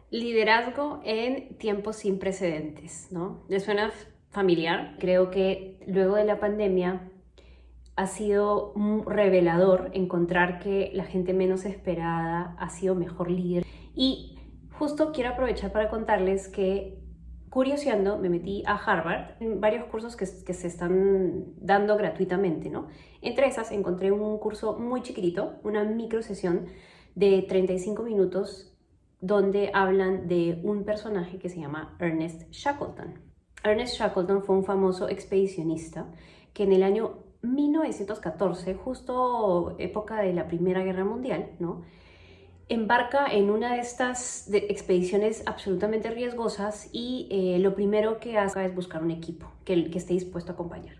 Liderazgo en tiempos sin precedentes, ¿no? ¿Les suena familiar? Creo que luego de la pandemia ha sido revelador encontrar que la gente menos esperada ha sido mejor líder. Y justo quiero aprovechar para contarles que, curioseando, me metí a Harvard en varios cursos que se están dando gratuitamente, ¿no? Entre esas encontré un curso muy chiquitito, una micro sesión de 35 minutos donde hablan de un personaje que se llama Ernest Shackleton. Ernest Shackleton fue un famoso expedicionista que en el año 1914, justo época de la Primera Guerra Mundial, ¿no?, embarca en una de estas expediciones absolutamente riesgosas y lo primero que hace es buscar un equipo que esté dispuesto a acompañar.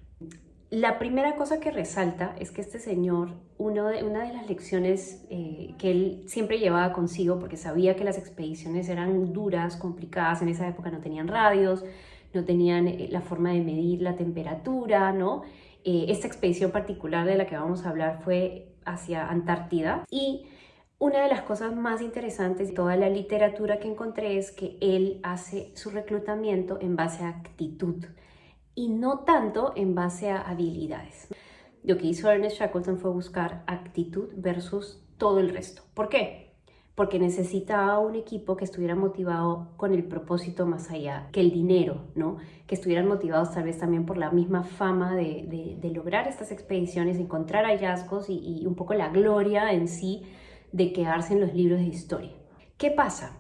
La primera cosa que resalta es que este señor, una de las lecciones que él siempre llevaba consigo, porque sabía que las expediciones eran duras, complicadas, en esa época no tenían radios, no tenían la forma de medir la temperatura, ¿no? Esta expedición particular de la que vamos a hablar fue hacia Antártida, y una de las cosas más interesantes de toda la literatura que encontré es que él hace su reclutamiento en base a actitud y no tanto en base a habilidades. Lo que hizo Ernest Shackleton fue buscar actitud versus todo el resto. ¿Por qué? Porque necesitaba un equipo que estuviera motivado con el propósito más allá que el dinero, ¿no? Que estuvieran motivados tal vez también por la misma fama de lograr estas expediciones, encontrar hallazgos y un poco la gloria en sí de quedarse en los libros de historia. ¿Qué pasa?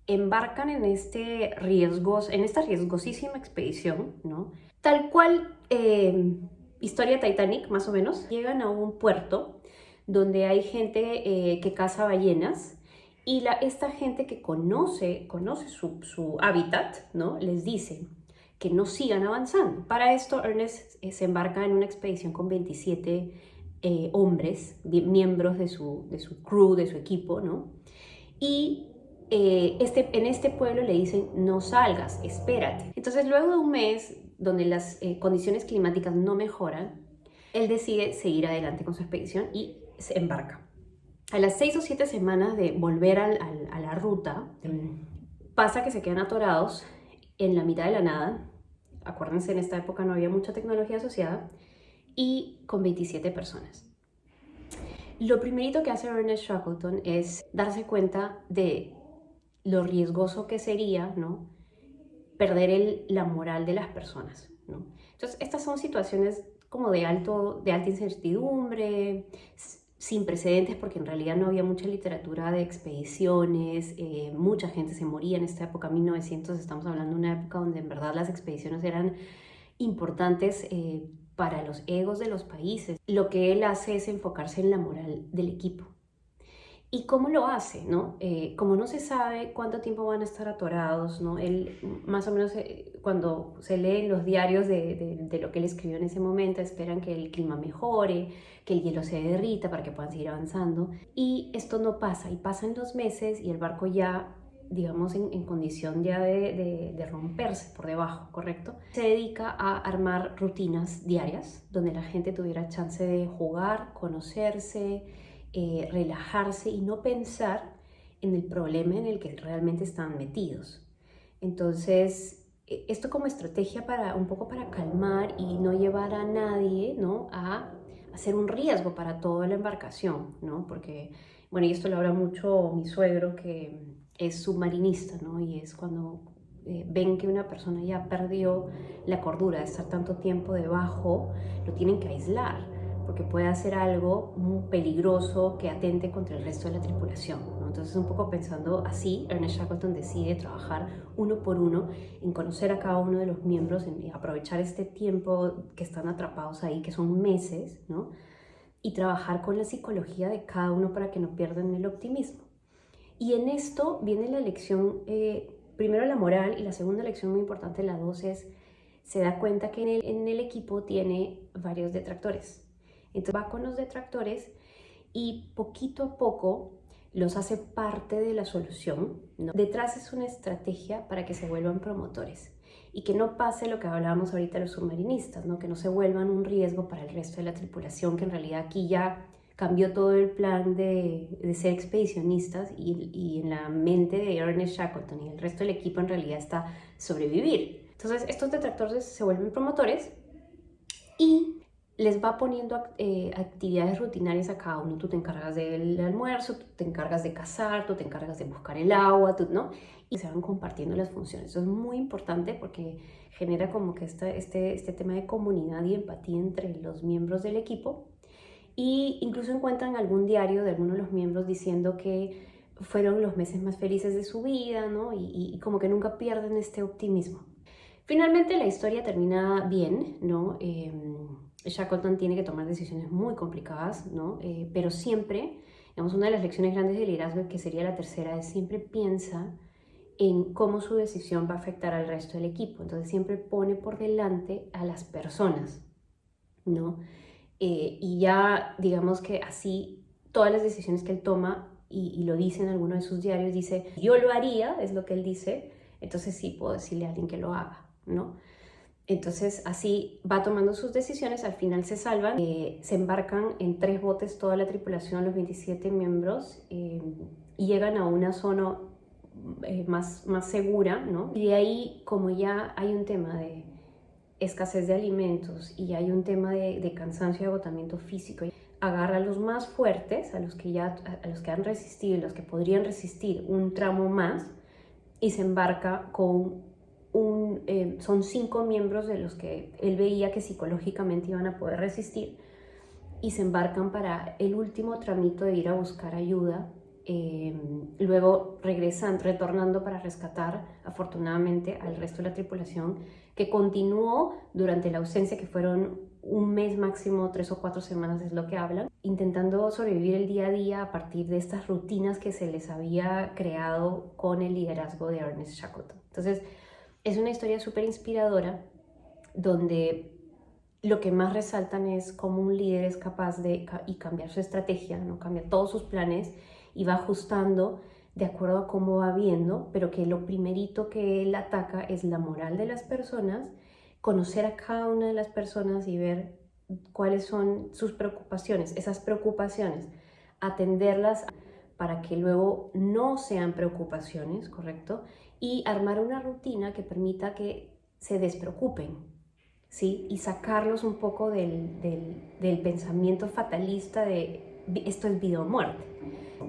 Embarcan en esta riesgosísima expedición, ¿no? Tal cual historia Titanic, más o menos. Llegan a un puerto donde hay gente que caza ballenas, y esta gente que conoce su hábitat, ¿no?, les dice que no sigan avanzando. Para esto, Ernest se embarca en una expedición con 27 hombres, miembros de su crew, de su equipo, ¿no? Y en este pueblo le dicen: no salgas, espérate. Entonces, luego de un mes donde las condiciones climáticas no mejoran, él decide seguir adelante con su expedición y se embarca. A las 6 o 7 semanas de volver a la ruta, pasa que se quedan atorados en la mitad de la nada. Acuérdense, en esta época no había mucha tecnología asociada, y con 27 personas. Lo primerito que hace Ernest Shackleton es darse cuenta de lo riesgoso que sería, ¿no?, perder la moral de las personas, ¿no? Entonces, estas son situaciones como de alta incertidumbre, sin precedentes, porque en realidad no había mucha literatura de expediciones, mucha gente se moría en esta época, 1900, estamos hablando de una época donde en verdad las expediciones eran importantes para los egos de los países. Lo que él hace es enfocarse en la moral del equipo. ¿Y cómo lo hace, no? Como no se sabe cuánto tiempo van a estar atorados, ¿no? Él, más o menos, cuando se leen los diarios de lo que él escribió en ese momento, esperan que el clima mejore, que el hielo se derrita para que puedan seguir avanzando. Y esto no pasa, y pasan los meses y el barco ya, digamos, en condición ya de romperse por debajo, ¿correcto? Se dedica a armar rutinas diarias donde la gente tuviera chance de jugar, conocerse, relajarse y no pensar en el problema en el que realmente están metidos. Entonces, esto como estrategia un poco para calmar y no llevar a nadie, ¿no?, a hacer un riesgo para toda la embarcación, ¿no? Porque, bueno, y esto lo habla mucho mi suegro, que es submarinista, ¿no? Y es cuando ven que una persona ya perdió la cordura de estar tanto tiempo debajo, lo tienen que aislar, porque puede hacer algo muy peligroso que atente contra el resto de la tripulación, ¿no? Entonces, un poco pensando así, Ernest Shackleton decide trabajar uno por uno en conocer a cada uno de los miembros, en aprovechar este tiempo que están atrapados ahí, que son meses, ¿no?, y trabajar con la psicología de cada uno para que no pierdan el optimismo. Y en esto viene la lección, primero la moral, y la segunda lección muy importante, la 2, es: se da cuenta que en el equipo tiene varios detractores. Entonces va con los detractores y poquito a poco los hace parte de la solución, ¿no? Detrás es una estrategia para que se vuelvan promotores y que no pase lo que hablábamos ahorita de los submarinistas, ¿no?, que no se vuelvan un riesgo para el resto de la tripulación, que en realidad aquí ya cambió todo el plan de ser expedicionistas y en la mente de Ernest Shackleton y el resto del equipo en realidad está sobrevivir. Entonces estos detractores se vuelven promotores y les va poniendo actividades rutinarias a cada uno. Tú te encargas del almuerzo, tú te encargas de cazar, tú te encargas de buscar el agua, ¿no? Y se van compartiendo las funciones. Eso es muy importante porque genera como que este tema de comunidad y empatía entre los miembros del equipo. Y incluso encuentran algún diario de alguno de los miembros diciendo que fueron los meses más felices de su vida, ¿no? Y como que nunca pierden este optimismo. Finalmente la historia termina bien, ¿no? Shackleton tiene que tomar decisiones muy complicadas, ¿no? Pero siempre, digamos, una de las lecciones grandes de liderazgo, que sería la tercera, es siempre piensa en cómo su decisión va a afectar al resto del equipo. Entonces siempre pone por delante a las personas, ¿no? Y ya, digamos que así, todas las decisiones que él toma, y lo dice en alguno de sus diarios, dice, yo lo haría, es lo que él dice, entonces sí puedo decirle a alguien que lo haga, ¿no? Entonces así va tomando sus decisiones, al final se salvan, se embarcan en 3 botes toda la tripulación, los 27 miembros, y llegan a una zona más segura, ¿no? Y de ahí, como ya hay un tema de escasez de alimentos y hay un tema de cansancio y agotamiento físico, agarra a los más fuertes, a los que han resistido y los que podrían resistir un tramo más, y se embarca con son 5 miembros de los que él veía que psicológicamente iban a poder resistir, y se embarcan para el último tramito de ir a buscar ayuda. Luego retornando para rescatar afortunadamente al resto de la tripulación, que continuó durante la ausencia, que fueron un mes máximo, 3 o 4 semanas es lo que hablan, intentando sobrevivir el día a día a partir de estas rutinas que se les había creado con el liderazgo de Ernest Shackleton. Entonces es una historia súper inspiradora donde lo que más resaltan es cómo un líder es capaz de cambiar su estrategia, ¿no? Cambia todos sus planes y va ajustando de acuerdo a cómo va viendo, pero que lo primerito que él ataca es la moral de las personas, conocer a cada una de las personas y ver cuáles son sus preocupaciones, esas preocupaciones, atenderlas para que luego no sean preocupaciones, ¿correcto? Y armar una rutina que permita que se despreocupen, ¿sí? Y sacarlos un poco del pensamiento fatalista de esto es vida o muerte.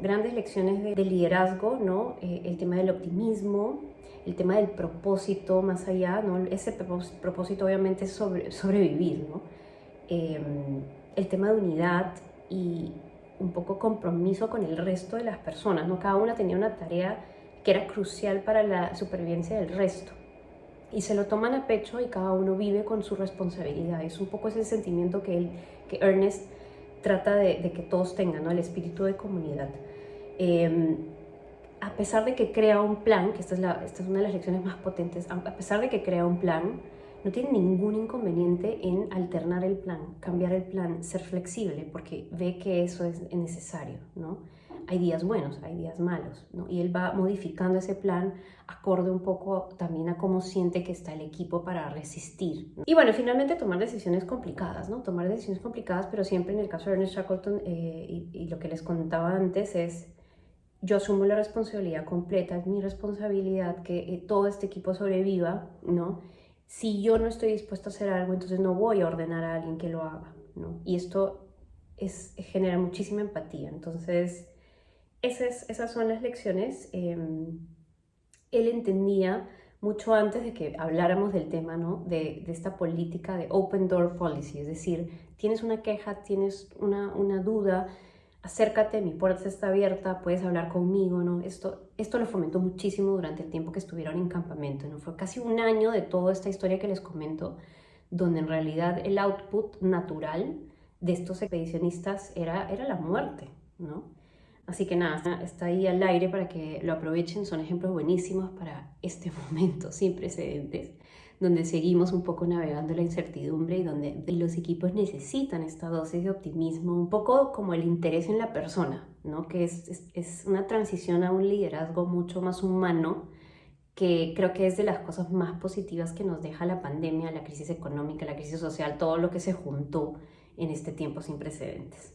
Grandes lecciones de liderazgo, ¿no? El tema del optimismo, el tema del propósito más allá, ¿no? Ese propósito obviamente es sobrevivir, ¿no? El tema de unidad y un poco compromiso con el resto de las personas, ¿no? Cada una tenía una tarea que era crucial para la supervivencia del resto. Y se lo toman a pecho y cada uno vive con su responsabilidad. Es un poco ese sentimiento que Ernest trata de que todos tengan, ¿no? El espíritu de comunidad. A pesar de que crea un plan, que esta es una de las lecciones más potentes, a pesar de que crea un plan, no tiene ningún inconveniente en alternar el plan, cambiar el plan, ser flexible, porque ve que eso es necesario, ¿no? Hay días buenos, hay días malos, ¿no? Y él va modificando ese plan acorde un poco también a cómo siente que está el equipo para resistir, ¿no? Y bueno, finalmente tomar decisiones complicadas, ¿no? Tomar decisiones complicadas, pero siempre en el caso de Ernest Shackleton, y lo que les contaba antes es, yo asumo la responsabilidad completa, es mi responsabilidad que todo este equipo sobreviva, ¿no? Si yo no estoy dispuesto a hacer algo, entonces no voy a ordenar a alguien que lo haga, ¿no? Y esto genera muchísima empatía. Entonces, esas son las lecciones. Él entendía mucho antes de que habláramos del tema, ¿no? de esta política de open door policy, es decir, tienes una queja, tienes una duda, acércate, mi puerta está abierta, puedes hablar conmigo, ¿no? Esto lo fomentó muchísimo durante el tiempo que estuvieron en campamento, ¿no? Fue casi un año de toda esta historia que les comento, donde en realidad el output natural de estos expedicionistas era la muerte, ¿no? Así que nada, está ahí al aire para que lo aprovechen, son ejemplos buenísimos para este momento sin precedentes, donde seguimos un poco navegando la incertidumbre y donde los equipos necesitan esta dosis de optimismo, un poco como el interés en la persona, ¿no? Que es una transición a un liderazgo mucho más humano, que creo que es de las cosas más positivas que nos deja la pandemia, la crisis económica, la crisis social, todo lo que se juntó en este tiempo sin precedentes.